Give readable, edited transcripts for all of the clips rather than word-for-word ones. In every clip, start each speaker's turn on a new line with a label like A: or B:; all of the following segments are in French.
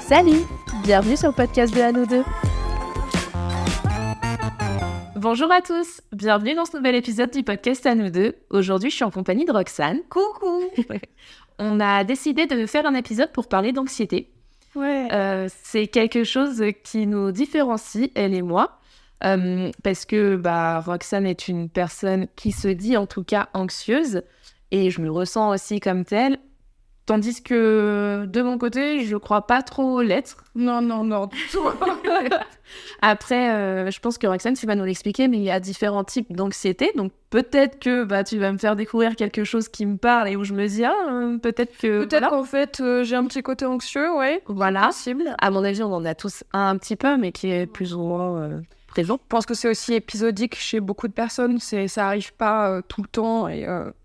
A: Salut, bienvenue sur le podcast de À nous deux. Bonjour à tous, bienvenue dans ce nouvel épisode du podcast À nous deux. Aujourd'hui, je suis en compagnie de Roxane.
B: Coucou.
A: On a décidé de faire un épisode pour parler d'anxiété.
B: Ouais.
A: C'est quelque chose qui nous différencie, elle et moi, parce que Roxane est une personne qui se dit en tout cas anxieuse, et je me ressens aussi comme telle. Tandis que, de mon côté, je crois pas trop l'être.
B: Non, du tout.
A: Après, je pense que Roxane, tu vas nous l'expliquer, mais il y a différents types d'anxiété. Donc, peut-être que tu vas me faire découvrir quelque chose qui me parle et où je me dis, peut-être que...
B: Peut-être
A: voilà.
B: qu'en fait, j'ai un petit côté anxieux, ouais.
A: Voilà.
B: Possible.
A: À mon avis, on en a tous un petit peu, mais qui est plus ou moins présent.
B: Je pense que c'est aussi épisodique chez beaucoup de personnes. Ça arrive pas tout le temps.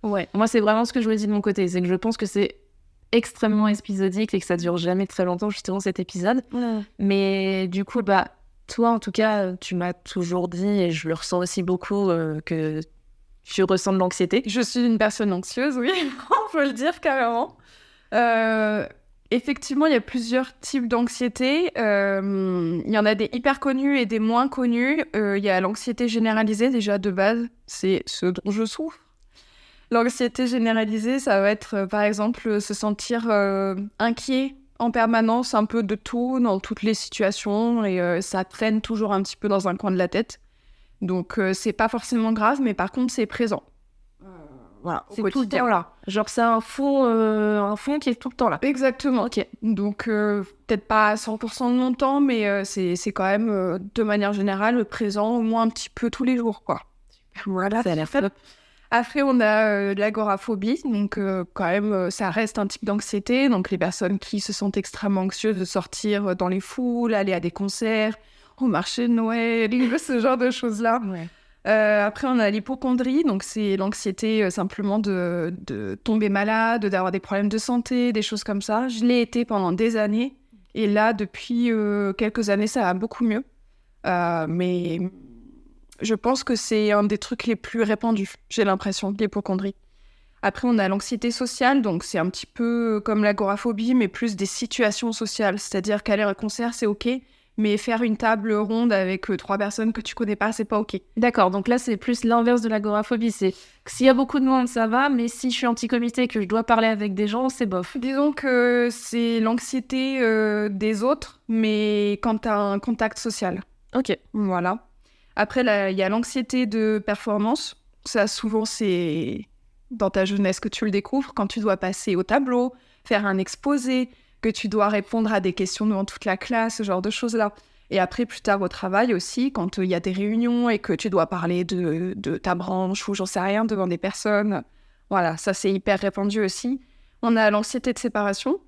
A: Ouais, moi, c'est vraiment ce que je me dis de mon côté. C'est que je pense que c'est extrêmement épisodique et que ça dure jamais très longtemps, justement, cet épisode. Mais du coup, toi, en tout cas, tu m'as toujours dit, et je le ressens aussi beaucoup, que tu ressens de l'anxiété.
B: Je suis une personne anxieuse, oui, on peut le dire carrément. Effectivement, il y a plusieurs types d'anxiété. Il y en a des hyper connus et des moins connus. Il y a l'anxiété généralisée, déjà de base, c'est ce dont je souffre. L'anxiété généralisée, ça va être, par exemple, se sentir inquiet en permanence, un peu de tout, dans toutes les situations, et ça traîne toujours un petit peu dans un coin de la tête. Donc, c'est pas forcément grave, mais par contre, c'est présent. Voilà,
A: C'est tout le temps là. Genre, c'est un fond qui est tout le temps là.
B: Exactement.
A: Ok.
B: Donc, peut-être pas à 100% de mon temps, mais c'est quand même, de manière générale, présent au moins un petit peu tous les jours, quoi.
A: Voilà, ça a l'air top.
B: Après, on a l'agoraphobie, donc quand même, ça reste un type d'anxiété. Donc, les personnes qui se sentent extrêmement anxieuses de sortir dans les foules, aller à des concerts, au marché de Noël, ce genre de choses-là.
A: Ouais.
B: Après, on a l'hypocondrie, donc c'est l'anxiété simplement de tomber malade, d'avoir des problèmes de santé, des choses comme ça. Je l'ai été pendant des années, et là, depuis quelques années, ça va beaucoup mieux. Mais je pense que c'est un des trucs les plus répandus, j'ai l'impression, l'hypocondrie. Après, on a l'anxiété sociale, donc c'est un petit peu comme l'agoraphobie, mais plus des situations sociales. C'est-à-dire qu'aller à un concert, c'est OK, mais faire une table ronde avec 3 personnes que tu connais pas, c'est pas OK.
A: D'accord, donc là, c'est plus l'inverse de l'agoraphobie. C'est que s'il y a beaucoup de monde, ça va, mais si je suis anti-comité et que je dois parler avec des gens, c'est bof.
B: Disons que c'est l'anxiété des autres, mais quand tu as un contact social.
A: Ok.
B: Voilà. Après, il y a l'anxiété de performance. Ça, souvent, c'est dans ta jeunesse que tu le découvres, quand tu dois passer au tableau, faire un exposé, que tu dois répondre à des questions devant toute la classe, ce genre de choses-là. Et après, plus tard au travail aussi, quand il y a des réunions et que tu dois parler de ta branche ou j'en sais rien devant des personnes. Voilà, ça, c'est hyper répandu aussi. On a l'anxiété de séparation,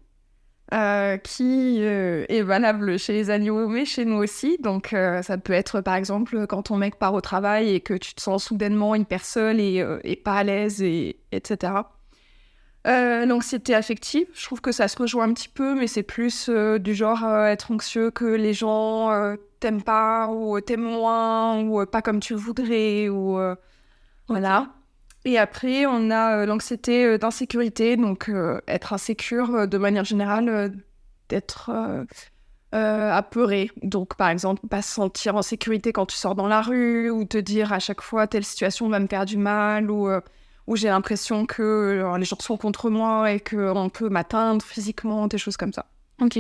B: qui est valable chez les animaux, mais chez nous aussi. Donc, ça peut être, par exemple, quand ton mec part au travail et que tu te sens soudainement hyper seule et pas à l'aise, etc. L'anxiété affective, je trouve que ça se rejoint un petit peu, mais c'est plus du genre être anxieux que les gens t'aiment pas, ou t'aiment moins, ou pas comme tu le voudrais, ou voilà. Et après, on a l'anxiété d'insécurité, donc être insécure de manière générale, d'être apeuré. Donc, par exemple, pas se sentir en sécurité quand tu sors dans la rue, ou te dire à chaque fois telle situation va me faire du mal, ou j'ai l'impression que les gens sont contre moi et qu'on peut m'atteindre physiquement, des choses comme ça.
A: Ok.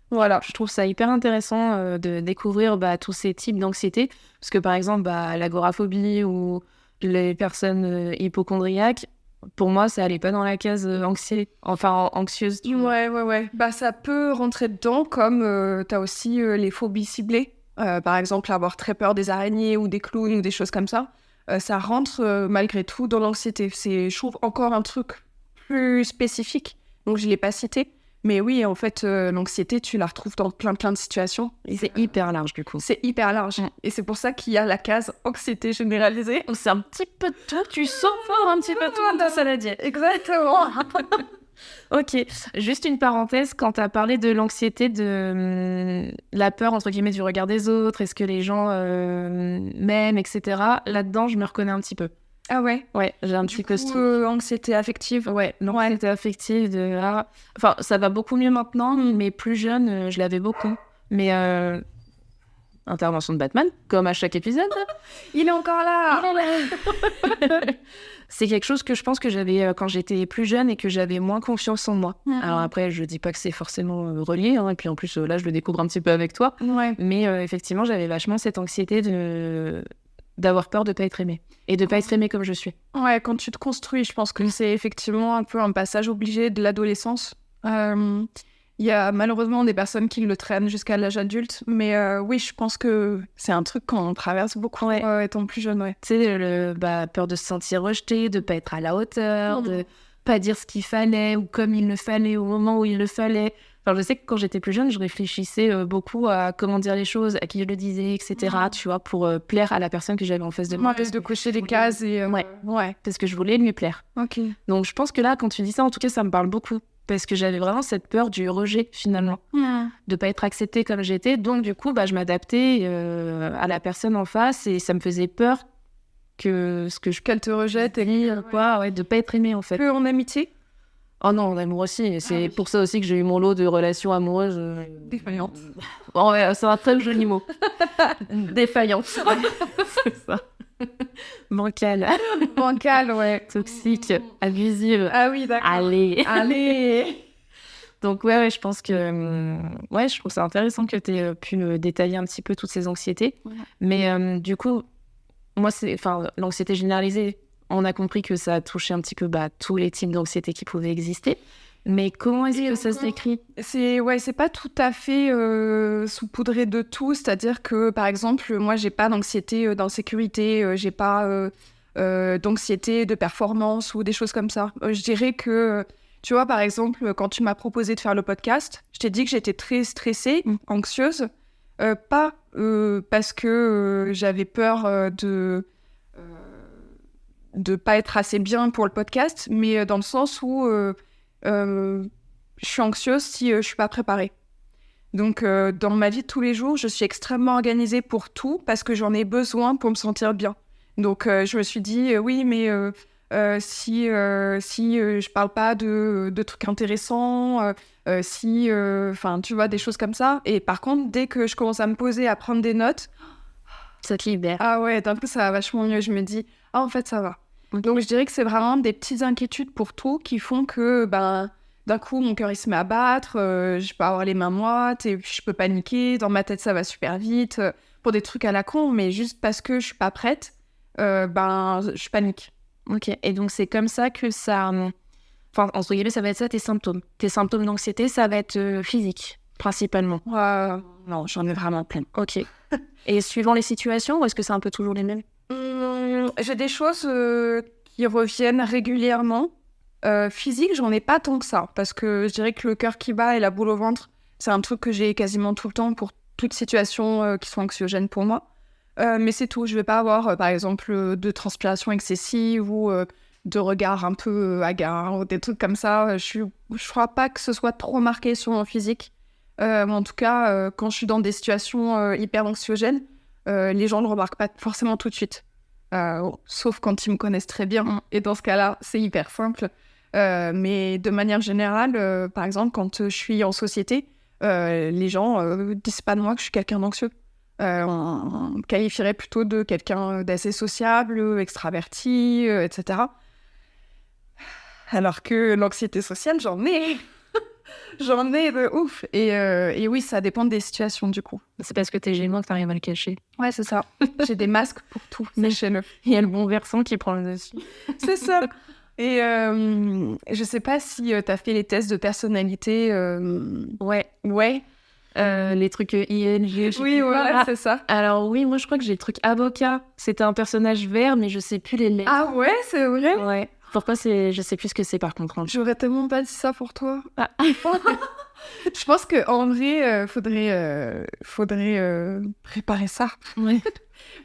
A: Voilà, je trouve ça hyper intéressant de découvrir tous ces types d'anxiété. Parce que par exemple, l'agoraphobie ou les personnes hypocondriaques, pour moi, ça allait pas dans la case anxieuse.
B: Ouais. Ça peut rentrer dedans, comme t'as aussi les phobies ciblées. Par exemple, avoir très peur des araignées ou des clowns ou des choses comme ça. Ça rentre malgré tout dans l'anxiété. C'est, je trouve, encore un truc plus spécifique. Donc, je ne l'ai pas cité. Mais oui, en fait, l'anxiété, tu la retrouves dans plein de situations.
A: Et c'est hyper large, du coup.
B: C'est hyper large. Et c'est pour ça qu'il y a la case anxiété généralisée.
A: C'est un petit peu de tout. Tu sens fort un petit peu tout dans saladier.
B: Exactement.
A: Ok. Juste une parenthèse, quand tu as parlé de l'anxiété, de la peur, entre guillemets, du regard des autres, est-ce que les gens m'aiment, etc. Là-dedans, je me reconnais un petit peu.
B: Ah ouais.
A: Ouais, j'ai un petit peu ce truc.
B: Anxiété affective.
A: Ouais, l'anxiété affective Enfin, ça va beaucoup mieux maintenant, mais plus jeune, je l'avais beaucoup. Mais intervention de Batman, comme à chaque épisode.
B: Il est encore là.
A: C'est quelque chose que je pense que j'avais quand j'étais plus jeune et que j'avais moins confiance en moi. Alors après, je dis pas que c'est forcément relié, hein, et puis en plus, là, je le découvre un petit peu avec toi.
B: Ouais.
A: Mais effectivement, j'avais vachement cette anxiété d'avoir peur de pas être aimée. Et de pas être aimée comme je suis.
B: Ouais, quand tu te construis, je pense que c'est effectivement un peu un passage obligé de l'adolescence. Il y a malheureusement des personnes qui le traînent jusqu'à l'âge adulte, mais oui, je pense que c'est un truc qu'on traverse beaucoup étant plus jeune, ouais.
A: Tu sais, peur de se sentir rejeté, de pas être à la hauteur, de pas dire ce qu'il fallait ou comme il le fallait au moment où il le fallait. Enfin, je sais que quand j'étais plus jeune, je réfléchissais beaucoup à comment dire les choses, à qui je le disais, etc. Tu vois, pour plaire à la personne que j'avais en face de moi.
B: De cocher les cases et...
A: Ouais, parce que je voulais lui plaire.
B: Ok.
A: Donc, je pense que là, quand tu dis ça, en tout cas, ça me parle beaucoup. Parce que j'avais vraiment cette peur du rejet, finalement. De pas être acceptée comme j'étais. Donc, du coup, je m'adaptais à la personne en face et ça me faisait peur qu'elle
B: te rejette
A: et de pas être aimée, en fait.
B: Que en amitié?
A: Oh non, en amour aussi. C'est pour ça aussi que j'ai eu mon lot de relations amoureuses.
B: Défaillantes.
A: Bon, ouais, c'est un très joli mot. Défaillantes. C'est ça. Bancale,
B: ouais.
A: Toxique, abusive.
B: Ah oui, d'accord.
A: Allez. Donc ouais, je pense que je trouve ça intéressant que tu aies pu me détailler un petit peu toutes ces anxiétés. Ouais. Mais du coup, moi, l'anxiété généralisée, on a compris que ça touchait un petit peu tous les types d'anxiété qui pouvaient exister. Mais comment est-ce que ça se décrit ?
B: C'est pas tout à fait saupoudré de tout. C'est-à-dire que, par exemple, moi, j'ai pas d'anxiété d'insécurité, j'ai pas d'anxiété de performance ou des choses comme ça. Je dirais que, tu vois, par exemple, quand tu m'as proposé de faire le podcast, je t'ai dit que j'étais très stressée, anxieuse, pas parce que j'avais peur de pas être assez bien pour le podcast, mais dans le sens où... je suis anxieuse si je suis pas préparée. Donc, dans ma vie de tous les jours, je suis extrêmement organisée pour tout parce que j'en ai besoin pour me sentir bien. Donc, je me suis dit, oui, mais si je parle pas de trucs intéressants, tu vois, des choses comme ça. Et par contre, dès que je commence à me poser, à prendre des notes...
A: Ça te libère.
B: Ah ouais, d'un coup, ça va vachement mieux. Je me dis, en fait, ça va. Donc, je dirais que c'est vraiment des petites inquiétudes pour tout qui font que, d'un coup, mon cœur, il se met à battre, je peux avoir les mains moites, et je peux paniquer, dans ma tête, ça va super vite, pour des trucs à la con, mais juste parce que je suis pas prête, je panique.
A: Ok, et donc c'est comme ça que ça... Enfin, entre guillemets, ça va être ça, tes symptômes. Tes symptômes d'anxiété, ça va être physique, principalement.
B: Non, j'en ai vraiment plein.
A: Ok. Et suivant les situations, ou est-ce que c'est un peu toujours les mêmes ?
B: J'ai des choses qui reviennent régulièrement. Physique, j'en ai pas tant que ça, parce que je dirais que le cœur qui bat et la boule au ventre, c'est un truc que j'ai quasiment tout le temps pour toutes situations qui sont anxiogènes pour moi. Mais c'est tout, je vais pas avoir, par exemple, de transpiration excessive ou de regard un peu hagard, ou des trucs comme ça. Je crois pas que ce soit trop marqué sur mon physique. En tout cas, quand je suis dans des situations hyper anxiogènes, les gens ne le remarquent pas forcément tout de suite. Sauf quand ils me connaissent très bien. Et dans ce cas-là, c'est hyper simple. Mais de manière générale, par exemple, quand je suis en société, les gens disent pas de moi que je suis quelqu'un d'anxieux. On me qualifierait plutôt de quelqu'un d'assez sociable, extraverti, etc. Alors que l'anxiété sociale, j'en ai J'en ai de ouf. Et oui, ça dépend des situations, du coup.
A: C'est parce que t'es Gémeaux que t'arrives à le cacher.
B: Ouais, c'est ça. J'ai des masques pour tout. Sachez-le.
A: Il y a le bon versant qui prend le dessus.
B: C'est ça. Et je sais pas si t'as fait les tests de personnalité.
A: Ouais. Les trucs ING.
B: Oui, voilà, c'est ça.
A: Alors oui, moi je crois que j'ai le truc avocat. C'était un personnage vert, mais je sais plus les lettres.
B: Ah ouais, c'est vrai?
A: Ouais. Pourquoi je sais plus ce que c'est par contre.
B: J'aurais tellement pas dit ça pour toi. Ah. Je pense qu'en vrai, faudrait préparer ça.
A: Ouais.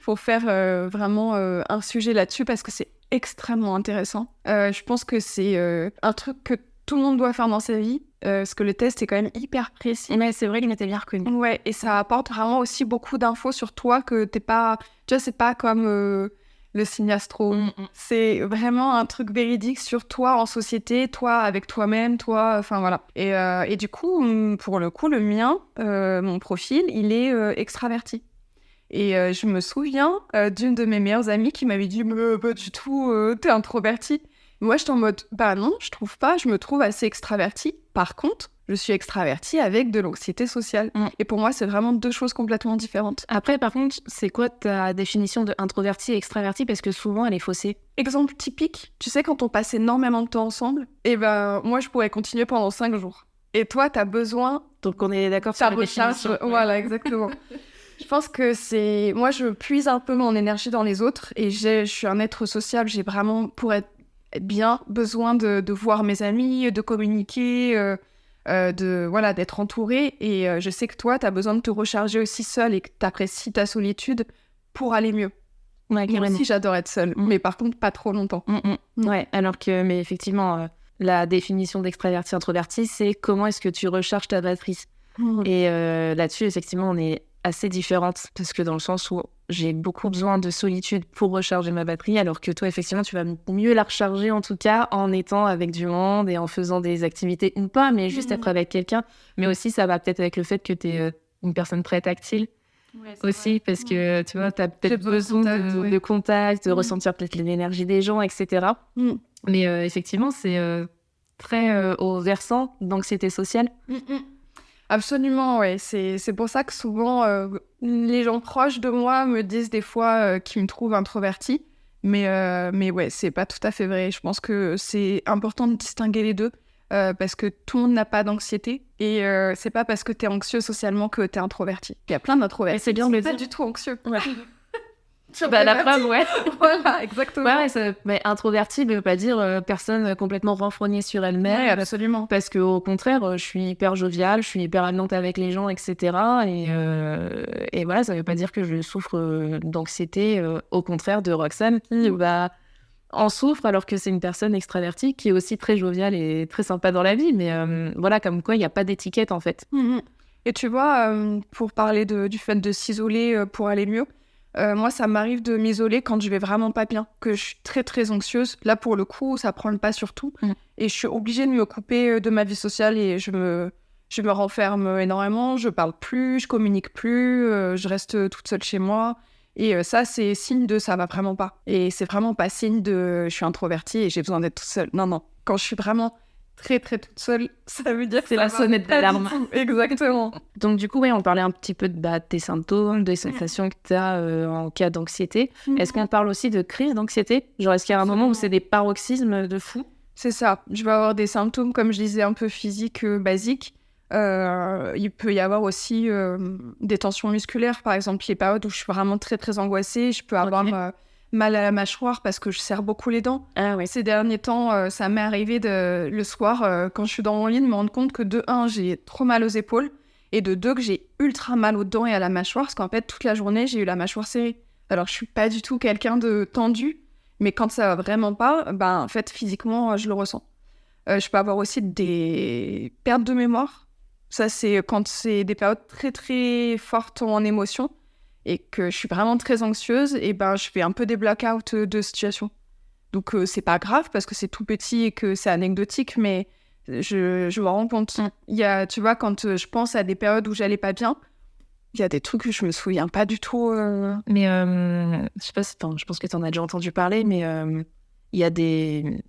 B: Faut faire vraiment un sujet là-dessus parce que c'est extrêmement intéressant. Je pense que c'est un truc que tout le monde doit faire dans sa vie, parce que le test est quand même hyper précis.
A: Mais c'est vrai qu'il était bien reconnu.
B: Ouais, et ça apporte vraiment aussi beaucoup d'infos sur toi que t'es pas... Tu vois, c'est pas comme le signe astro. C'est vraiment un truc véridique sur toi en société, toi avec toi-même, toi, enfin voilà. Et du coup, pour le coup, le mien, mon profil, il est extraverti. Et je me souviens d'une de mes meilleures amies qui m'avait dit « Pas du tout, t'es introvertie ». Moi, j'étais en mode « Bah non, je trouve pas, je me trouve assez extravertie. Par contre, je suis extravertie avec de l'anxiété sociale. » Et pour moi, c'est vraiment deux choses complètement différentes.
A: Après, par contre, c'est quoi ta définition de introverti et extraverti? Parce que souvent, elle est faussée.
B: Exemple typique, tu sais, quand on passe énormément de temps ensemble, et ben moi, je pourrais continuer pendant 5 jours. Et toi, t'as besoin...
A: Donc, on est d'accord sur la définition.
B: Voilà, exactement. Je pense que c'est... Moi, je puise un peu mon énergie dans les autres et je suis un être sociable. J'ai vraiment, pour être bien, besoin de voir mes amis, de communiquer, d'être entourée. Et je sais que toi, tu as besoin de te recharger aussi seule et que tu apprécies ta solitude pour aller mieux.
A: Ouais,
B: moi aussi, j'adore être seule, mais par contre, pas trop longtemps.
A: Ouais, alors que, mais effectivement, la définition d'extraverti-introverti, c'est comment est-ce que tu recharges ta batterie. Et là-dessus, effectivement, on est assez différentes, parce que dans le sens où j'ai beaucoup besoin de solitude pour recharger ma batterie, alors que toi, effectivement, tu vas mieux la recharger, en tout cas, en étant avec du monde et en faisant des activités, ou pas, mais juste être avec quelqu'un. Mais aussi, ça va peut-être avec le fait que tu es une personne très tactile, aussi, parce que, tu vois, tu as peut-être besoin de contact, de ressentir peut-être l'énergie des gens, etc. Mais effectivement, c'est très au versant d'anxiété sociale.
B: Absolument, ouais. C'est pour ça que souvent, les gens proches de moi me disent des fois qu'ils me trouvent introvertie. Mais ouais, c'est pas tout à fait vrai. Je pense que c'est important de distinguer les deux parce que tout le monde n'a pas d'anxiété. Et c'est pas parce que t'es anxieux socialement que t'es introverti. Il y a plein d'introvertis.
A: C'est bien de le dire.
B: Pas du tout anxieux.
A: Ouais. Bah, la preuve, ouais.
B: Voilà, exactement.
A: Ouais, mais introvertie ne veut pas dire personne complètement renfrognée sur elle-même.
B: Ouais, absolument.
A: Parce qu'au contraire, je suis hyper joviale, je suis hyper amenante avec les gens, etc. Et voilà, ça ne veut pas dire que je souffre d'anxiété. Au contraire de Roxane, qui en souffre alors que c'est une personne extravertie qui est aussi très joviale et très sympa dans la vie. Mais voilà, comme quoi, il n'y a pas d'étiquette, en fait.
B: Et tu vois, pour parler du fait de s'isoler pour aller mieux, moi, ça m'arrive de m'isoler quand je vais vraiment pas bien, que je suis très, très anxieuse. Là, pour le coup, ça prend le pas sur tout. Et je suis obligée de me couper de ma vie sociale et je me renferme énormément. Je parle plus, je communique plus, je reste toute seule chez moi. Et ça, c'est signe de ça va vraiment pas. Et c'est vraiment pas signe de je suis introvertie et j'ai besoin d'être toute seule. Non, non. Quand je suis vraiment très, très toute seule, ça veut dire que
A: c'est la sonnette d'alarme.
B: Exactement.
A: Donc, du coup, ouais, on parlait un petit peu de tes symptômes, des sensations que tu as en cas d'anxiété. Est-ce qu'on parle aussi de crise d'anxiété? Genre, est-ce qu'il y a un moment où c'est des paroxysmes de fou?
B: C'est ça. Je vais avoir des symptômes, comme je disais, un peu physiques, basiques. Il peut y avoir aussi des tensions musculaires, par exemple, les périodes où je suis vraiment très, très angoissée. Je peux avoir mal à la mâchoire parce que je serre beaucoup les dents.
A: Ah, ouais.
B: Ces derniers temps, ça m'est arrivé le soir, quand je suis dans mon lit, de me rendre compte que de 1, j'ai trop mal aux épaules et de 2, que j'ai ultra mal aux dents et à la mâchoire parce qu'en fait, toute la journée, j'ai eu la mâchoire serrée. Alors, je suis pas du tout quelqu'un de tendu, mais quand ça va vraiment pas, en fait, physiquement, je le ressens. Je peux avoir aussi des pertes de mémoire. Ça, c'est quand c'est des périodes très, très fortes en émotion et que je suis vraiment très anxieuse, et je fais un peu des blackouts de situation. Donc, c'est pas grave parce que c'est tout petit et que c'est anecdotique, mais je me rends compte. Il y a, tu vois, quand je pense à des périodes où j'allais pas bien, il y a des trucs que je me souviens pas du tout.
A: Mais je sais pas, je pense que tu en as déjà entendu parler, mais il y a des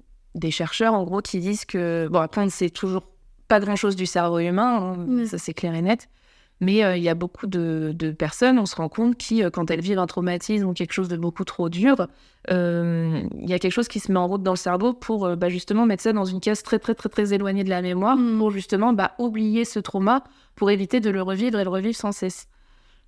A: chercheurs, en gros, qui disent que... Bon, après, c'est toujours pas grand-chose du cerveau humain, ça c'est clair et net. Mais il y a beaucoup de personnes, on se rend compte, qui, quand elles vivent un traumatisme ou quelque chose de beaucoup trop dur, il y a quelque chose qui se met en route dans le cerveau pour justement mettre ça dans une case très, très, très, très éloignée de la mémoire, pour justement oublier ce trauma, pour éviter de le revivre et le revivre sans cesse.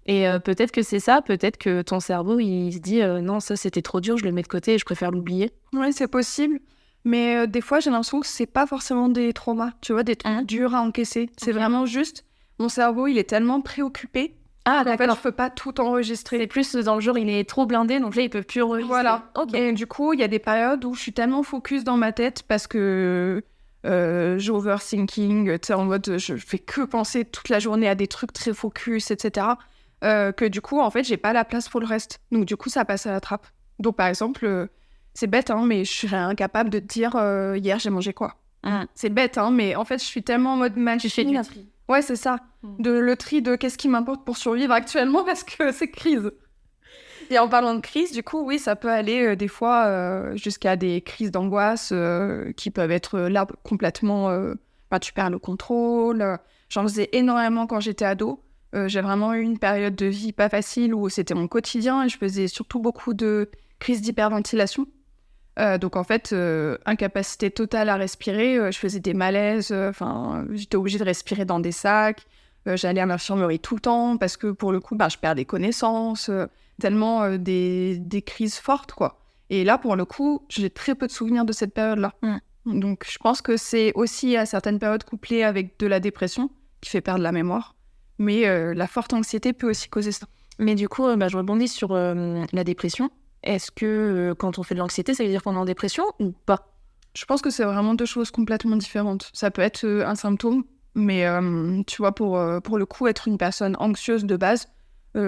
A: Et peut-être que c'est ça, peut-être que ton cerveau, il se dit non, ça c'était trop dur, je le mets de côté et je préfère l'oublier.
B: Oui, c'est possible. Mais des fois, j'ai l'impression que c'est pas forcément des traumas, tu vois, des trucs durs à encaisser. C'est vraiment juste... Mon cerveau, il est tellement préoccupé. En fait, je peux pas tout enregistrer.
A: C'est plus dans le genre, il est trop blindé, donc là, il peut plus enregistrer.
B: Voilà. Et du coup, il y a des périodes où je suis tellement focus dans ma tête parce que j'overthinking, tu sais, en mode, je fais que penser toute la journée à des trucs très focus, etc. Que du coup, en fait, j'ai pas la place pour le reste. Donc du coup, ça passe à la trappe. Donc, par exemple, c'est bête, hein, mais je serais incapable de te dire hier j'ai mangé quoi. C'est bête, hein, mais en fait, je suis tellement en mode machine.
A: Tu fais du tri.
B: Ouais, c'est ça. Le tri de qu'est-ce qui m'importe pour survivre actuellement parce que c'est crise. Et en parlant de crise, du coup, oui, ça peut aller des fois jusqu'à des crises d'angoisse qui peuvent être là complètement... tu perds le contrôle. J'en faisais énormément quand j'étais ado. J'ai vraiment eu une période de vie pas facile où c'était mon quotidien et je faisais surtout beaucoup de crises d'hyperventilation. Donc en fait, incapacité totale à respirer, je faisais des malaises, j'étais obligée de respirer dans des sacs, j'allais à l'infirmerie tout le temps parce que pour le coup, je perds des connaissances, tellement des crises fortes, quoi. Et là, pour le coup, j'ai très peu de souvenirs de cette période-là. Donc je pense que c'est aussi à certaines périodes couplées avec de la dépression qui fait perdre la mémoire. Mais la forte anxiété peut aussi causer ça.
A: Mais du coup, je rebondis sur la dépression. Est-ce que quand on fait de l'anxiété, ça veut dire qu'on est en dépression ou pas ?
B: Je pense que c'est vraiment deux choses complètement différentes. Ça peut être un symptôme, mais tu vois, pour le coup, être une personne anxieuse de base,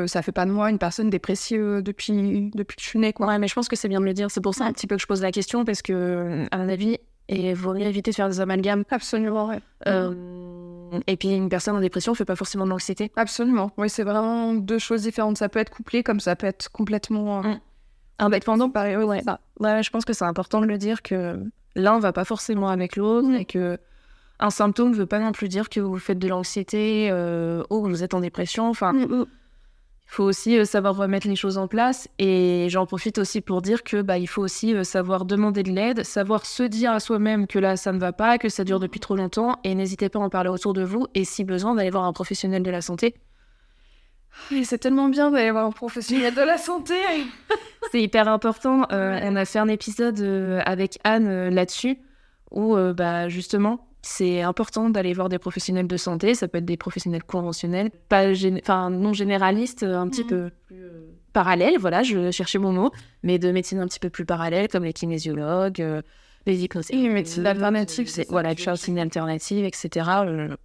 B: ça fait pas de moi une personne dépressive depuis que je suis née, quoi.
A: Ouais, mais je pense que c'est bien de le dire. C'est pour ça un petit peu que je pose la question, parce que, à mon avis, il vaut mieux éviter de faire des amalgames.
B: Absolument, ouais.
A: Et puis, une personne en dépression ne fait pas forcément de l'anxiété.
B: Absolument. Oui, c'est vraiment deux choses différentes. Ça peut être couplé, comme ça peut être complètement...
A: indépendant, pareil, ouais. Ouais, je pense que c'est important de le dire que l'un va pas forcément avec l'autre et que un symptôme ne veut pas non plus dire que vous faites de l'anxiété ou que vous êtes en dépression. Enfin, il faut aussi savoir remettre les choses en place. Et j'en profite aussi pour dire que il faut aussi savoir demander de l'aide, savoir se dire à soi-même que là, ça ne va pas, que ça dure depuis trop longtemps. Et n'hésitez pas à en parler autour de vous. Et si besoin, d'aller voir un professionnel de la santé.
B: Et c'est tellement bien d'aller voir un professionnel de la santé.
A: C'est hyper important. On a fait un épisode avec Anne là-dessus où justement, c'est important d'aller voir des professionnels de santé. Ça peut être des professionnels conventionnels, non généralistes, un petit peu plus parallèles. Voilà, je cherchais mon mot, mais de médecine un petit peu plus parallèles, comme les kinésiologues, les hypnothérapeutes.
B: Et médecine alternative,
A: c'est médecine alternative, etc.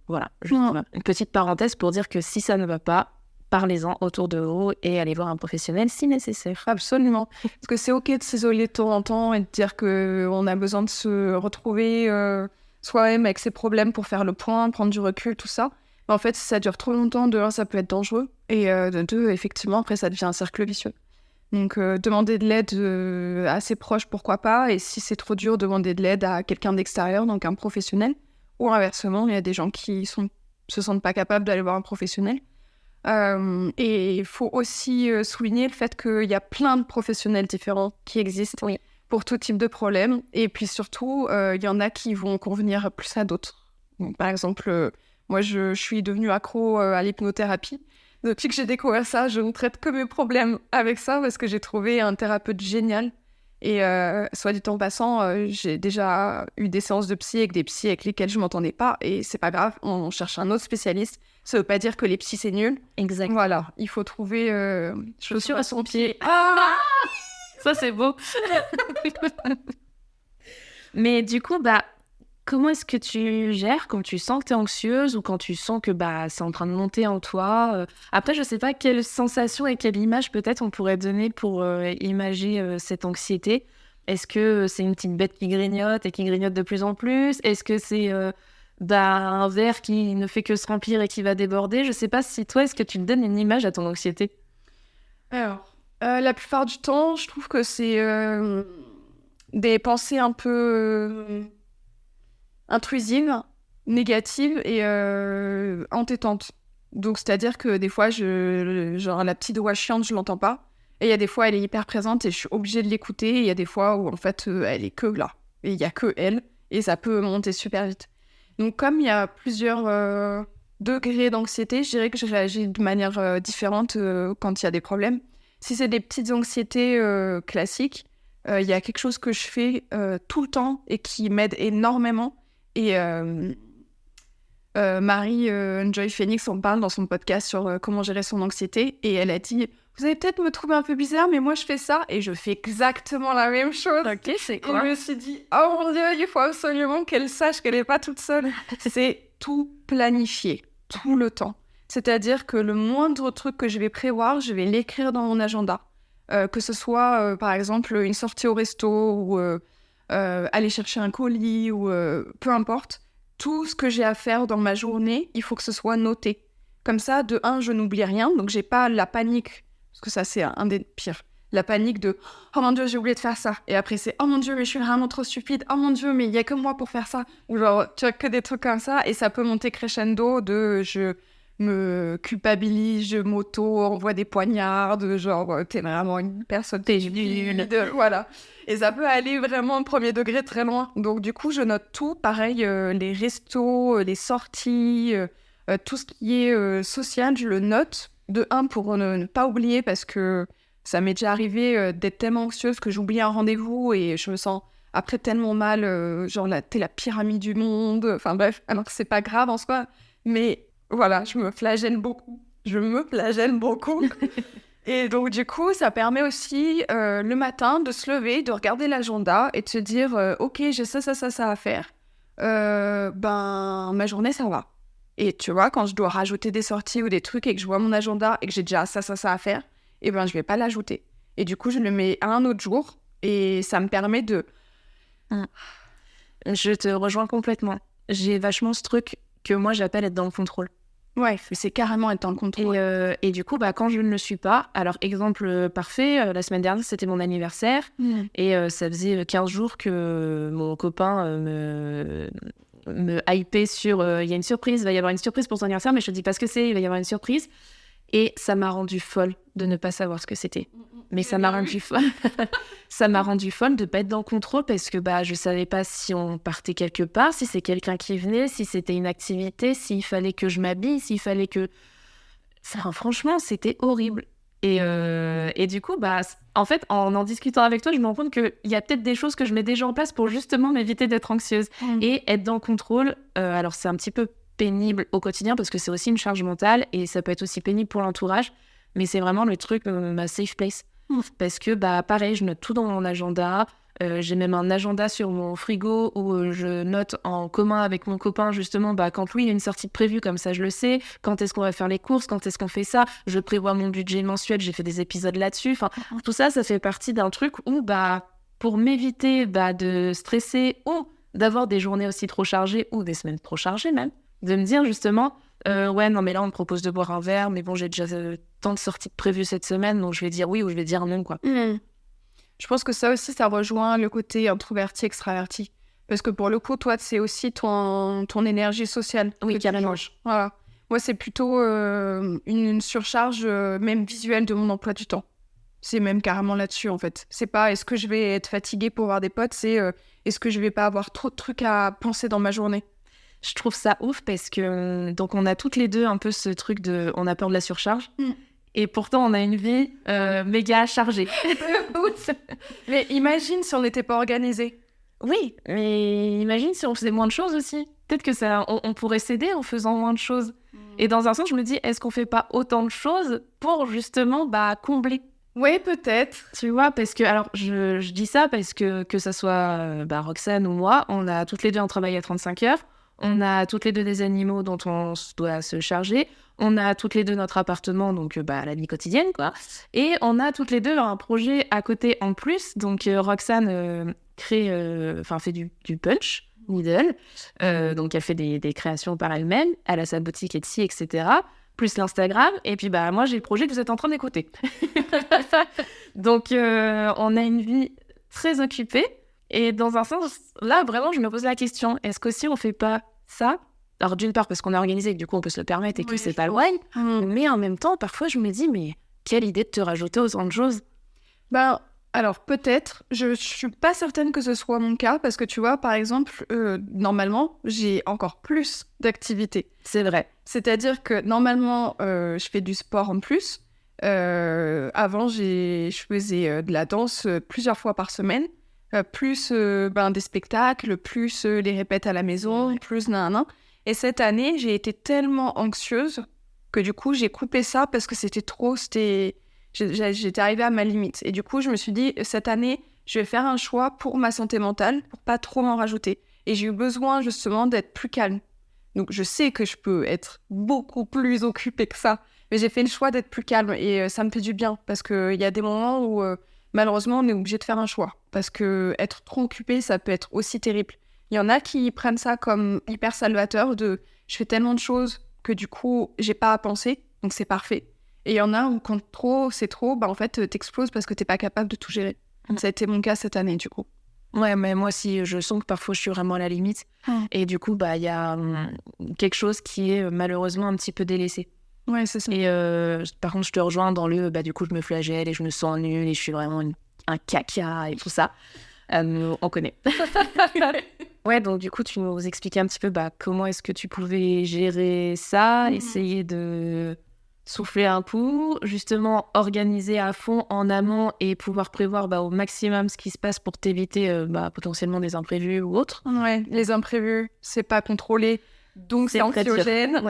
A: Voilà, juste une petite parenthèse pour dire que si ça ne va pas, parlez-en autour de vous et allez voir un professionnel si nécessaire.
B: Absolument. Parce que c'est OK de s'isoler de temps en temps et de dire qu'on a besoin de se retrouver soi-même avec ses problèmes pour faire le point, prendre du recul, tout ça. Mais en fait, si ça dure trop longtemps, de un, ça peut être dangereux. Et de deux, effectivement, après, ça devient un cercle vicieux. Donc, demander de l'aide à ses proches, pourquoi pas. Et si c'est trop dur, demander de l'aide à quelqu'un d'extérieur, donc un professionnel. Ou inversement, il y a des gens qui se sentent pas capables d'aller voir un professionnel. Et il faut aussi souligner le fait qu'il y a plein de professionnels différents qui existent pour tout type de problème. Et puis surtout, il y en a qui vont convenir plus à d'autres. Donc, par exemple, moi, je suis devenue accro à l'hypnothérapie. Depuis que j'ai découvert ça, je ne traite que mes problèmes avec ça parce que j'ai trouvé un thérapeute génial. Et soit dit en passant, j'ai déjà eu des séances de psy avec des psys avec lesquels je ne m'entendais pas. Et c'est pas grave, on cherche un autre spécialiste. Ça veut pas dire que les psys, c'est nul.
A: Exact.
B: Voilà, il faut trouver
A: chaussures à son pied. Ah ça, c'est beau. Mais du coup, comment est-ce que tu gères quand tu sens que tu es anxieuse ou quand tu sens que c'est en train de monter en toi Après, je sais pas quelle sensation et quelle image peut-être on pourrait donner pour imager cette anxiété. Est-ce que c'est une petite bête qui grignote et qui grignote de plus en plus ? Est-ce que c'est un verre qui ne fait que se remplir et qui va déborder ? Je sais pas si toi, est-ce que tu donnes une image à ton anxiété ?
B: Alors, la plupart du temps, je trouve que c'est des pensées un peu intrusives, négatives et entêtantes. Donc, c'est-à-dire que des fois, genre la petite voix chiante, je l'entends pas. Et il y a des fois, elle est hyper présente et je suis obligée de l'écouter. Et il y a des fois où, en fait, elle est que là. Et il y a que elle. Et ça peut monter super vite. Donc, comme il y a plusieurs degrés d'anxiété, je dirais que je réagis de manière différente quand il y a des problèmes. Si c'est des petites anxiétés classiques, il y a quelque chose que je fais tout le temps et qui m'aide énormément. Et Marie Joy Phoenix en parle dans son podcast sur comment gérer son anxiété. Et elle a dit, vous allez peut-être me trouver un peu bizarre, mais moi je fais ça et je fais exactement la même chose.
A: Ok, c'est quoi ?
B: Et je me suis dit, oh mon Dieu, il faut absolument qu'elle sache qu'elle n'est pas toute seule. C'est tout planifier, tout le temps. C'est-à-dire que le moindre truc que je vais prévoir, je vais l'écrire dans mon agenda. que ce soit, par exemple, une sortie au resto ou aller chercher un colis ou peu importe. Tout ce que j'ai à faire dans ma journée, il faut que ce soit noté. Comme ça, de un, je n'oublie rien, donc j'ai pas la panique, parce que ça, c'est un des pires. La panique de « Oh mon Dieu, j'ai oublié de faire ça ». Et après, c'est « Oh mon Dieu, mais je suis vraiment trop stupide. Oh mon Dieu, mais il y a que moi pour faire ça ». Ou genre, tu as que des trucs comme ça, et ça peut monter crescendo de je me culpabilise, je m'auto-envoie des poignards, de genre, t'es vraiment une personne, t'es nulle, voilà. Et ça peut aller vraiment au premier degré très loin. Donc du coup, je note tout, pareil, les restos, les sorties, tout ce qui est social, je le note. De un, pour ne pas oublier, parce que ça m'est déjà arrivé d'être tellement anxieuse que j'oublie un rendez-vous et je me sens après tellement mal, genre t'es la pire amie du monde, enfin bref, alors que c'est pas grave en soi, mais voilà, je me flagelle beaucoup. Et donc du coup, ça permet aussi le matin de se lever, de regarder l'agenda et de se dire ok, j'ai ça à faire. Ma journée, ça va. Et tu vois, quand je dois rajouter des sorties ou des trucs et que je vois mon agenda et que j'ai déjà ça à faire, eh ben, je vais pas l'ajouter. Et du coup, je le mets à un autre jour et ça me permet de...
A: Je te rejoins complètement. J'ai vachement ce truc que moi, j'appelle être dans le contrôle.
B: Ouais, c'est carrément être dans le contrôle.
A: Et du coup, quand je ne le suis pas... Alors, exemple parfait, la semaine dernière, c'était mon anniversaire. Et ça faisait 15 jours que mon copain me hypait sur il y a une surprise, il va y avoir une surprise pour ton anniversaire, mais je te dis pas ce que c'est, il va y avoir une surprise. Et ça m'a rendue folle de ne pas savoir ce que c'était. Mais ça m'a rendue folle. Ça m'a rendue folle de ne pas être dans le contrôle parce que je savais pas si on partait quelque part, si c'est quelqu'un qui venait, si c'était une activité, s'il fallait que je m'habille, s'il fallait que... Enfin, franchement, c'était horrible. Et du coup, en fait, en discutant avec toi, je me rends compte qu'il y a peut-être des choses que je mets déjà en place pour justement m'éviter d'être anxieuse. Et être dans le contrôle, alors c'est un petit peu pénible au quotidien parce que c'est aussi une charge mentale et ça peut être aussi pénible pour l'entourage, mais c'est vraiment le truc, ma safe place. Parce que, pareil, je note tout dans mon agenda. J'ai même un agenda sur mon frigo où je note en commun avec mon copain justement quand lui il y a une sortie prévue, comme ça je le sais, quand est-ce qu'on va faire les courses, quand est-ce qu'on fait ça, je prévois mon budget mensuel, j'ai fait des épisodes là-dessus, enfin tout ça fait partie d'un truc où pour m'éviter de stresser ou d'avoir des journées aussi trop chargées ou des semaines trop chargées même, de me dire justement ouais non mais là on me propose de boire un verre, mais bon j'ai déjà tant de sorties prévues cette semaine, donc je vais dire oui ou je vais dire non quoi.
B: Je pense que ça aussi, ça rejoint le côté introverti, extraverti. Parce que pour le coup, toi, c'est aussi ton énergie sociale.
A: Oui, carrément.
B: Voilà. Moi, c'est plutôt une surcharge, même visuelle, de mon emploi du temps. C'est même carrément là-dessus, en fait. C'est pas est-ce que je vais être fatiguée pour voir des potes, c'est est-ce que je vais pas avoir trop de trucs à penser dans ma journée.
A: Je trouve ça ouf parce que donc on a toutes les deux un peu ce truc de on a peur de la surcharge. Et pourtant, on a une vie méga chargée.
B: Mais imagine si on n'était pas organisé.
A: Oui, mais imagine si on faisait moins de choses aussi. Peut-être que on pourrait s'aider en faisant moins de choses. Et dans un sens, je me dis, est-ce qu'on fait pas autant de choses pour justement combler?
B: Oui, peut-être.
A: Tu vois, parce que, alors, je dis ça parce que ça soit Roxane ou moi, on a toutes les deux un travail à 35 heures. On a toutes les deux des animaux dont on doit se charger. On a toutes les deux notre appartement, donc la vie quotidienne, quoi. Et on a toutes les deux un projet à côté en plus. Donc Roxane fait du punch, needle. Donc elle fait des créations par elle-même. Elle a sa boutique Etsy, etc. Plus l'Instagram. Et puis moi, j'ai le projet que vous êtes en train d'écouter. Donc on a une vie très occupée. Et dans un sens, là, vraiment, je me pose la question, est-ce qu'aussi on fait pas ça? Alors d'une part, parce qu'on est organisé, et que du coup, on peut se le permettre et que c'est pas loin. Mais en même temps, parfois, je me dis, mais quelle idée de te rajouter autant de choses?
B: Alors peut-être, je suis pas certaine que ce soit mon cas, parce que tu vois, par exemple, normalement, j'ai encore plus d'activités.
A: C'est vrai.
B: C'est-à-dire que normalement, je fais du sport en plus. Avant, je faisais de la danse plusieurs fois par semaine. Plus des spectacles, plus les répètes à la maison, plus nan. Et cette année, j'ai été tellement anxieuse que du coup, j'ai coupé ça parce que c'était trop, j'étais arrivée à ma limite. Et du coup, je me suis dit, cette année, je vais faire un choix pour ma santé mentale, pour pas trop m'en rajouter. Et j'ai eu besoin justement d'être plus calme. Donc, je sais que je peux être beaucoup plus occupée que ça. Mais j'ai fait le choix d'être plus calme et ça me fait du bien parce qu'il y a des moments où, malheureusement, on est obligé de faire un choix. Parce que être trop occupé, ça peut être aussi terrible. Il y en a qui prennent ça comme hyper salvateur de « je fais tellement de choses que du coup, j'ai pas à penser, donc c'est parfait ». Et il y en a où quand c'est trop, en fait, t'exploses parce que t'es pas capable de tout gérer. Ça a été mon cas cette année, du coup.
A: Ouais, mais moi aussi, je sens que parfois je suis vraiment à la limite. Et du coup, il y a quelque chose qui est malheureusement un petit peu délaissé.
B: Ouais, c'est ça.
A: Et par contre, je te rejoins dans du coup, je me flagelle et je me sens nulle et je suis vraiment un caca et tout ça. On connaît. Ouais, donc du coup, tu nous expliquais un petit peu comment est-ce que tu pouvais gérer ça, essayer de souffler un coup, justement organiser à fond en amont et pouvoir prévoir au maximum ce qui se passe pour t'éviter potentiellement des imprévus ou autres.
B: Ouais, les imprévus, c'est pas contrôlé, donc c'est anxiogène.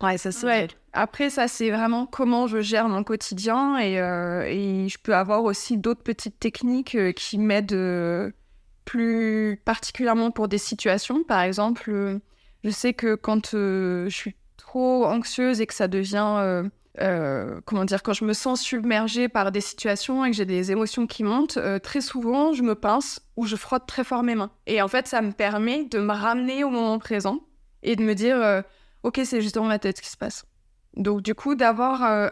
A: Ouais, ça c'est
B: ouais. Après, ça, c'est vraiment comment je gère mon quotidien et je peux avoir aussi d'autres petites techniques qui m'aident plus particulièrement pour des situations. Par exemple, je sais que quand je suis trop anxieuse et que ça devient... quand je me sens submergée par des situations et que j'ai des émotions qui montent, très souvent, je me pince ou je frotte très fort mes mains. Et en fait, ça me permet de me ramener au moment présent et de me dire... ok, c'est juste dans ma tête qui se passe. Donc, du coup, d'avoir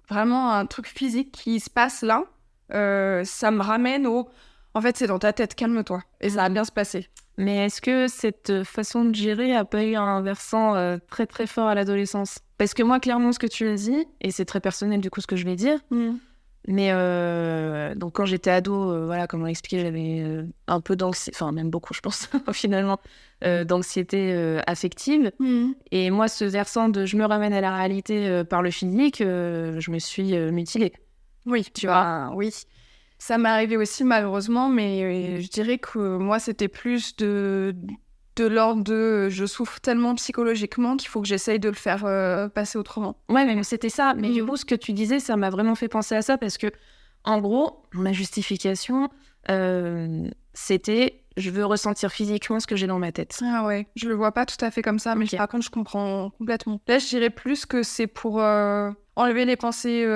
B: vraiment un truc physique qui se passe là, ça me ramène au... En fait, c'est dans ta tête, calme-toi. Et ça va bien se passer.
A: Mais est-ce que cette façon de gérer a pas eu un versant très très fort à l'adolescence ? Parce que moi, clairement, ce que tu me dis, et c'est très personnel du coup ce que je vais dire, mais donc quand j'étais ado, comme on l'a expliqué, j'avais un peu d'anxiété, enfin même beaucoup je pense, finalement, d'anxiété affective. Et moi, ce versant de je me ramène à la réalité par le physique, je me suis mutilée.
B: Oui, tu vois. Oui. Ça m'est arrivé aussi malheureusement, mais je dirais que moi, c'était plus de l'ordre de je souffre tellement psychologiquement qu'il faut que j'essaye de le faire passer autrement.
A: Ouais, mais c'était ça. Mais du coup, ce que tu disais, ça m'a vraiment fait penser à ça parce que, en gros, ma justification, c'était je veux ressentir physiquement ce que j'ai dans ma tête.
B: Ah ouais, je le vois pas tout à fait comme ça, mais par contre, je comprends complètement. Là, je dirais plus que c'est pour enlever les pensées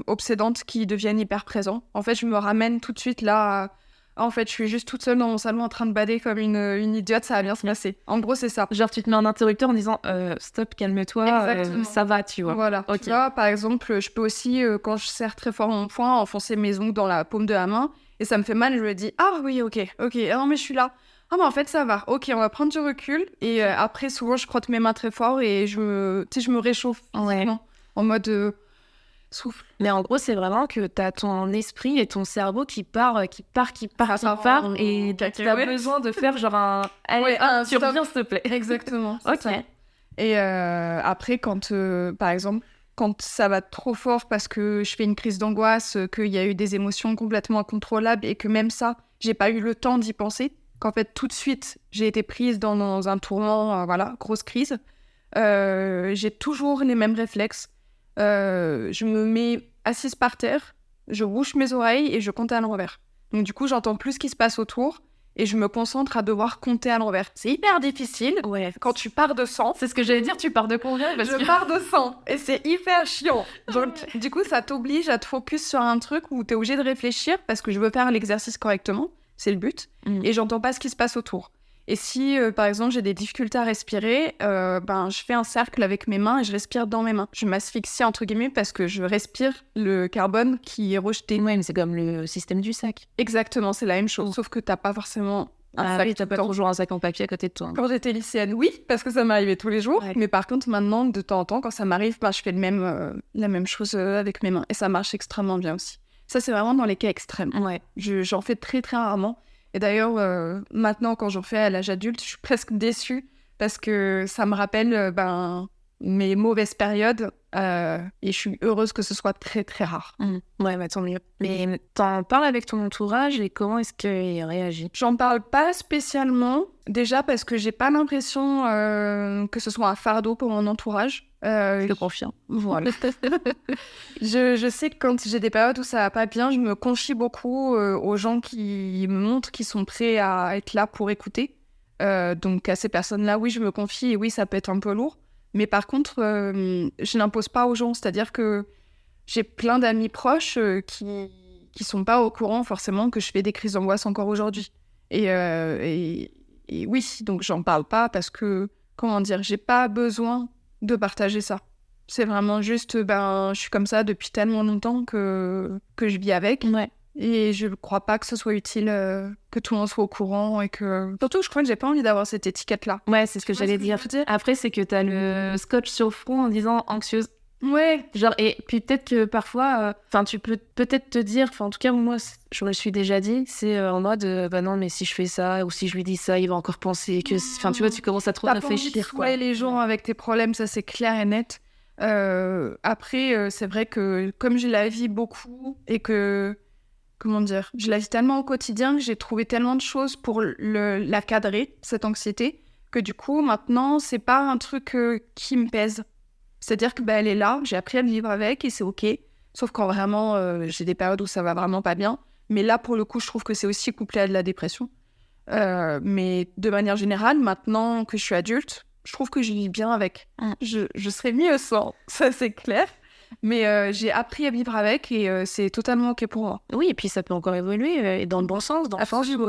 B: obsédantes qui deviennent hyper présentes. En fait, je me ramène tout de suite là. En fait, je suis juste toute seule dans mon salon en train de bader comme une idiote, ça va bien se passer. En gros, c'est ça.
A: Genre, tu te mets un interrupteur en disant stop, calme-toi, ça va, tu vois.
B: Voilà. Okay. Tu vois, par exemple, je peux aussi, quand je serre très fort mon poing, enfoncer mes ongles dans la paume de la main et ça me fait mal. Je me dis ah oui, ok, ah non, mais je suis là. Ah, mais en fait, ça va. Ok, on va prendre du recul. Et après, souvent, je frotte mes mains très fort et je me réchauffe physiquement, en mode. Souffle.
A: Mais en gros, c'est vraiment que t'as ton esprit et ton cerveau qui part, et tu as besoin de faire genre un... Allez, tu reviens, s'il te plaît.
B: Exactement.
A: Ok.
B: Ça. Et après, quand, par exemple, quand ça va trop fort parce que je fais une crise d'angoisse, qu'il y a eu des émotions complètement incontrôlables et que même ça, j'ai pas eu le temps d'y penser, qu'en fait, tout de suite, j'ai été prise dans un tourment, grosse crise, j'ai toujours les mêmes réflexes. Je me mets assise par terre, je bouche mes oreilles et je compte à l'envers. Donc du coup, j'entends plus ce qui se passe autour et je me concentre à devoir compter à l'envers. C'est hyper difficile quand tu pars de 100.
A: C'est ce que j'allais dire, tu pars de combien ?
B: Je pars de 100 et c'est hyper chiant. Donc du coup, ça t'oblige à te focus sur un truc où t'es obligé de réfléchir parce que je veux faire l'exercice correctement, c'est le but, et j'entends pas ce qui se passe autour. Et si, par exemple, j'ai des difficultés à respirer, je fais un cercle avec mes mains et je respire dans mes mains. Je m'asphyxie, entre guillemets, parce que je respire le carbone qui est rejeté.
A: Oui, mais c'est comme le système du sac.
B: Exactement, c'est la même chose, sauf que t'as pas forcément un sac.
A: Oui, t'as pas toujours un sac en papier à côté de toi.
B: Quand j'étais lycéenne, oui, parce que ça m'arrivait tous les jours. Ouais. Mais par contre, maintenant, de temps en temps, quand ça m'arrive, je fais la même chose avec mes mains. Et ça marche extrêmement bien aussi. Ça, c'est vraiment dans les cas extrêmes.
A: Ouais.
B: J'en fais très, très rarement. Et d'ailleurs, maintenant, quand j'en fais à l'âge adulte, je suis presque déçue parce que ça me rappelle mes mauvaises périodes et je suis heureuse que ce soit très, très rare.
A: Ouais, tant mieux. Mais t'en parles avec ton entourage et comment est-ce qu'il réagit ?
B: J'en parle pas spécialement, déjà parce que j'ai pas l'impression que ce soit un fardeau pour mon entourage.
A: Je te confirme.
B: Voilà. je sais que quand j'ai des périodes où ça va pas bien, je me confie beaucoup aux gens qui me montrent qu'ils sont prêts à être là pour écouter. Donc à ces personnes-là, oui, je me confie et oui, ça peut être un peu lourd. Mais par contre, je n'impose pas aux gens. C'est-à-dire que j'ai plein d'amis proches qui sont pas au courant forcément que je fais des crises d'angoisse encore aujourd'hui. Et oui, donc j'en parle pas parce que, comment dire, j'ai pas besoin de partager ça. C'est vraiment juste, je suis comme ça depuis tellement longtemps que je vis avec.
A: Ouais.
B: Et je ne crois pas que ce soit utile que tout le monde soit au courant et que... Surtout, je crois que j'ai pas envie d'avoir cette étiquette-là.
A: Ouais, c'est ce que j'allais dire. Après, c'est que t'as le scotch sur le front en disant anxieuse.
B: Ouais.
A: Genre, et puis peut-être que parfois, tu peux peut-être te dire, en tout cas, moi, je me le suis déjà dit, c'est en mode, non, mais si je fais ça, ou si je lui dis ça, il va encore penser que... Enfin, tu vois, tu commences à trop réfléchir.
B: T'as pas envie de les gens avec tes problèmes, ça, c'est clair et net. Après, c'est vrai que comme je la vis beaucoup et que... Comment dire, je la vis tellement au quotidien que j'ai trouvé tellement de choses pour la cadrer, cette anxiété, que du coup, maintenant, c'est pas un truc qui me pèse. C'est-à-dire que elle est là, j'ai appris à me vivre avec et c'est OK. Sauf quand vraiment, j'ai des périodes où ça va vraiment pas bien. Mais là, pour le coup, je trouve que c'est aussi couplé à de la dépression. Mais de manière générale, maintenant que je suis adulte, je trouve que je vis bien avec. Je serais mieux sans, ça c'est clair. Mais j'ai appris à vivre avec et c'est totalement OK pour moi.
A: Oui, et puis ça peut encore évoluer et dans le bon sens. Dans le sens où,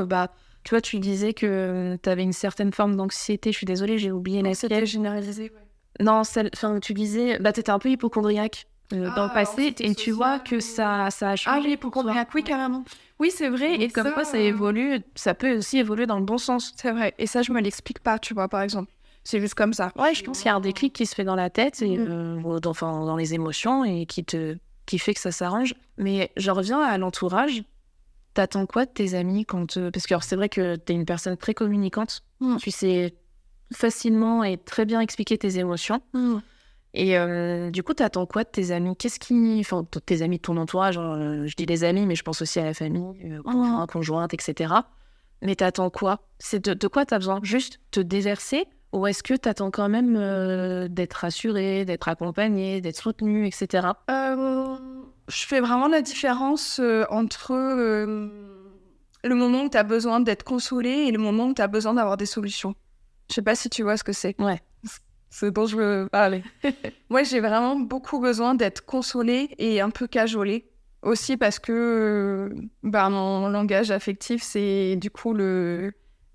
A: tu vois, tu disais que tu avais une certaine forme d'anxiété. Je suis désolée, j'ai oublié la
B: C'était généralisé, ouais.
A: Non, tu disais, tu étais un peu hypochondriaque dans le passé et tu vois que ça a changé.
B: Ah, l'hypochondriaque, oui, carrément. Oui, c'est vrai.
A: Et comme quoi ça évolue, ça peut aussi évoluer dans le bon sens.
B: C'est vrai. Et ça, je me l'explique pas, tu vois, par exemple. C'est juste comme ça.
A: Ouais, je pense qu'il y a un déclic qui se fait dans la tête, et, dans les émotions, et qui fait que ça s'arrange. Mais je reviens à l'entourage. T'attends quoi de tes amis quand... Parce que alors, c'est vrai que t'es une personne très communicante. Tu sais facilement et très bien expliquer tes émotions. Et du coup, t'attends quoi de tes amis? Enfin, tes amis de ton entourage, je dis les amis, mais je pense aussi à la famille, conjointe, etc. Mais t'attends quoi? C'est de quoi t'as besoin? Juste te déverser? Ou est-ce que t'attends quand même d'être rassurée, d'être accompagnée, d'être soutenue, etc.
B: Je fais vraiment la différence entre le moment où t'as besoin d'être consolée et le moment où t'as besoin d'avoir des solutions. Je sais pas si tu vois ce que c'est.
A: Ouais.
B: C'est dont je veux parler. Moi, j'ai vraiment beaucoup besoin d'être consolée et un peu cajolée. Aussi parce que mon langage affectif, c'est du coup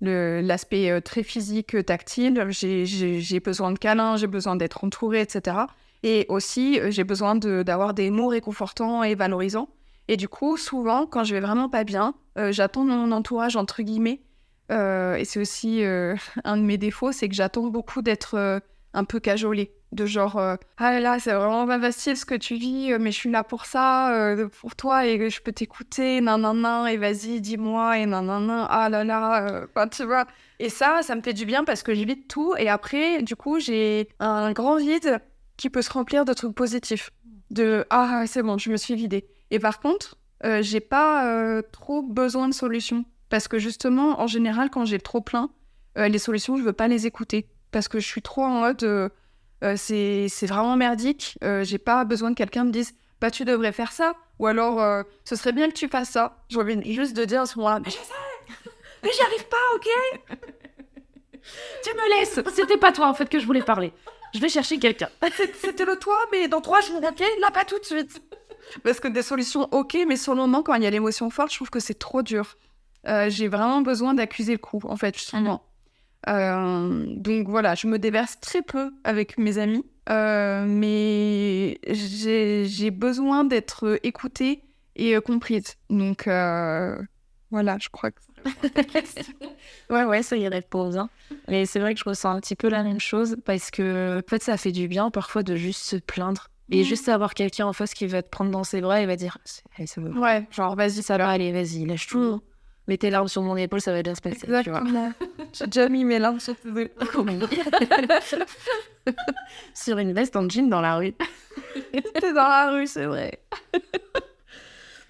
B: l'aspect très physique, tactile. J'ai besoin de câlins, j'ai besoin d'être entourée, etc. Et aussi, j'ai besoin d'avoir des mots réconfortants et valorisants. Et du coup, souvent, quand je vais vraiment pas bien, j'attends mon entourage, entre guillemets. Et c'est aussi un de mes défauts, c'est que j'attends beaucoup d'être un peu cajolée. De genre, ah là, c'est vraiment pas facile ce que tu vis, mais je suis là pour ça, pour toi, et je peux t'écouter, nan, et vas-y, dis-moi, et nan, ah là là, tu vois. Et ça me fait du bien parce que j'évite tout, et après, du coup, j'ai un grand vide qui peut se remplir de trucs positifs. Ah, c'est bon, je me suis vidée. Et par contre, j'ai pas trop besoin de solutions. Parce que justement, en général, quand j'ai trop plein, les solutions, je veux pas les écouter. Parce que je suis trop en mode... c'est vraiment merdique. J'ai pas besoin que quelqu'un me dise tu devrais faire ça, ou alors ce serait bien que tu fasses ça. J'ai envie juste de dire à ce moment-là, mais je sais, mais j'y arrive pas, ok.
A: Tu me laisses. C'était pas toi en fait que je voulais parler. Je vais chercher quelqu'un.
B: C'était le toi, mais dans 3 jours, ok, là pas tout de suite. Parce que des solutions, ok, mais sur le moment, quand il y a l'émotion forte, je trouve que c'est trop dur. J'ai vraiment besoin d'accuser le coup, en fait, justement. Donc voilà, je me déverse très peu avec mes amis, mais j'ai besoin d'être écoutée et comprise. Donc voilà, je crois que ça répond à ta question.
A: Ouais, ça y répond bien. Mais c'est vrai que je ressens un petit peu la même chose parce que en fait, ça fait du bien parfois de juste se plaindre et juste avoir quelqu'un en face qui va te prendre dans ses bras et va dire ça va.
B: Ouais, genre vas-y,
A: ça va aller, vas-y, lâche tout. Mets tes larmes sur mon épaule, ça va bien se passer.
B: Exactement. Tu vois. J'ai déjà mis mes larmes sur tes épaules.
A: Sur une veste en jean dans la rue.
B: T'es dans la rue, c'est vrai.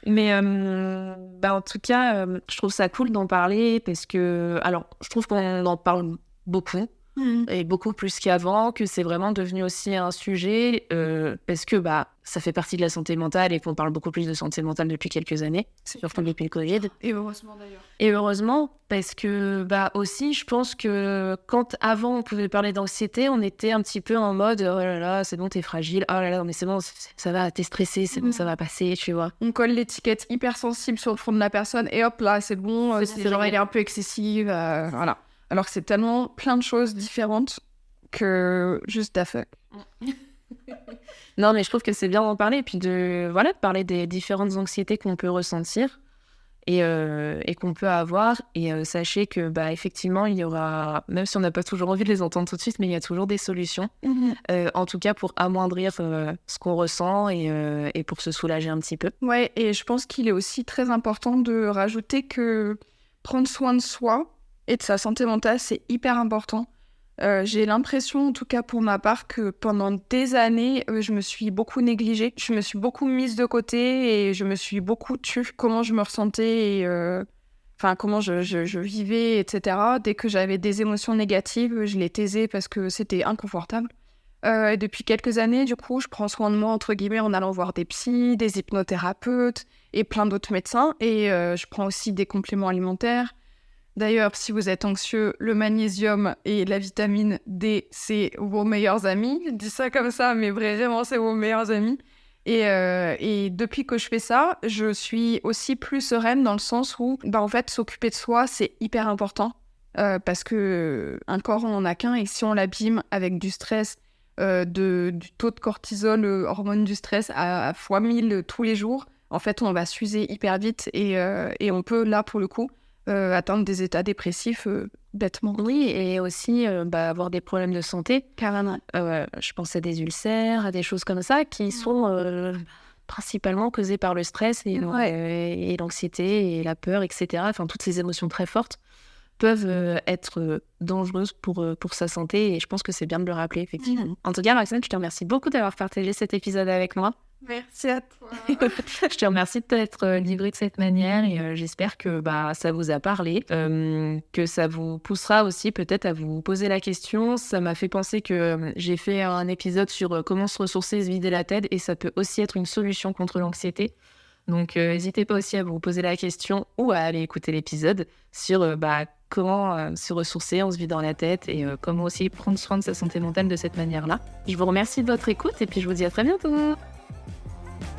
A: Mais en tout cas, je trouve ça cool d'en parler parce que... Alors, je trouve qu'on en parle beaucoup. et beaucoup plus qu'avant, que c'est vraiment devenu aussi un sujet parce que ça fait partie de la santé mentale et qu'on parle beaucoup plus de santé mentale depuis quelques années, surtout depuis le Covid.
B: Et heureusement d'ailleurs.
A: Et heureusement, parce que aussi, je pense que quand avant on pouvait parler d'anxiété, on était un petit peu en mode oh là là, c'est bon, t'es fragile, oh là là, mais c'est bon, ça va, t'es stressé, c'est bon, ça va passer, tu vois.
B: On colle l'étiquette hypersensible sur le front de la personne et hop là, c'est bon, c'est genre il est un peu excessif, voilà. Alors que c'est tellement plein de choses différentes que juste da fuck.
A: Non, mais je trouve que c'est bien d'en parler et puis de parler des différentes anxiétés qu'on peut ressentir et qu'on peut avoir. Et sachez que effectivement, il y aura, même si on n'a pas toujours envie de les entendre tout de suite, mais il y a toujours des solutions. En tout cas, pour amoindrir ce qu'on ressent et pour se soulager un petit peu.
B: Ouais, et je pense qu'il est aussi très important de rajouter que prendre soin de soi et de sa santé mentale, c'est hyper important. J'ai l'impression, en tout cas pour ma part, que pendant des années, je me suis beaucoup négligée. Je me suis beaucoup mise de côté et je me suis beaucoup tue comment je me ressentais et comment je vivais, etc. Dès que j'avais des émotions négatives, je les taisais parce que c'était inconfortable. Et depuis quelques années, du coup, je prends soin de moi, entre guillemets, en allant voir des psys, des hypnothérapeutes et plein d'autres médecins. Et je prends aussi des compléments alimentaires. D'ailleurs, si vous êtes anxieux, le magnésium et la vitamine D, c'est vos meilleurs amis. Je dis ça comme ça, mais vraiment, c'est vos meilleurs amis. Et depuis que je fais ça, je suis aussi plus sereine dans le sens où, en fait, s'occuper de soi, c'est hyper important. Parce que un corps, on n'en a qu'un. Et si on l'abîme avec du stress, du taux de cortisol, hormone du stress, à fois 1000 tous les jours, en fait, on va s'user hyper vite. Et on peut, là, pour le coup, atteindre des états dépressifs bêtement.
A: Oui, et aussi avoir des problèmes de santé.
B: Carrément.
A: Je pense à des ulcères, à des choses comme ça qui sont principalement causées par le stress et l'anxiété et la peur, etc. Enfin, toutes ces émotions très fortes peuvent être dangereuses pour sa santé et je pense que c'est bien de le rappeler, effectivement. En tout cas, Roxane, je te remercie beaucoup d'avoir partagé cet épisode avec moi.
B: Merci à toi.
A: Je te remercie de t'être livrée de cette manière et j'espère que ça vous a parlé, que ça vous poussera aussi peut-être à vous poser la question. Ça m'a fait penser que j'ai fait un épisode sur comment se ressourcer, se vider la tête et ça peut aussi être une solution contre l'anxiété. Donc n'hésitez pas aussi à vous poser la question ou à aller écouter l'épisode sur comment se ressourcer en se vidant la tête et comment aussi prendre soin de sa santé mentale de cette manière-là. Je vous remercie de votre écoute et puis je vous dis à très bientôt.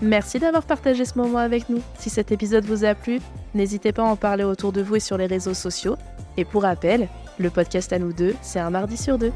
A: Merci d'avoir partagé ce moment avec nous. Si cet épisode vous a plu, n'hésitez pas à en parler autour de vous et sur les réseaux sociaux. Et pour rappel, le podcast à nous deux, c'est un mardi sur 2.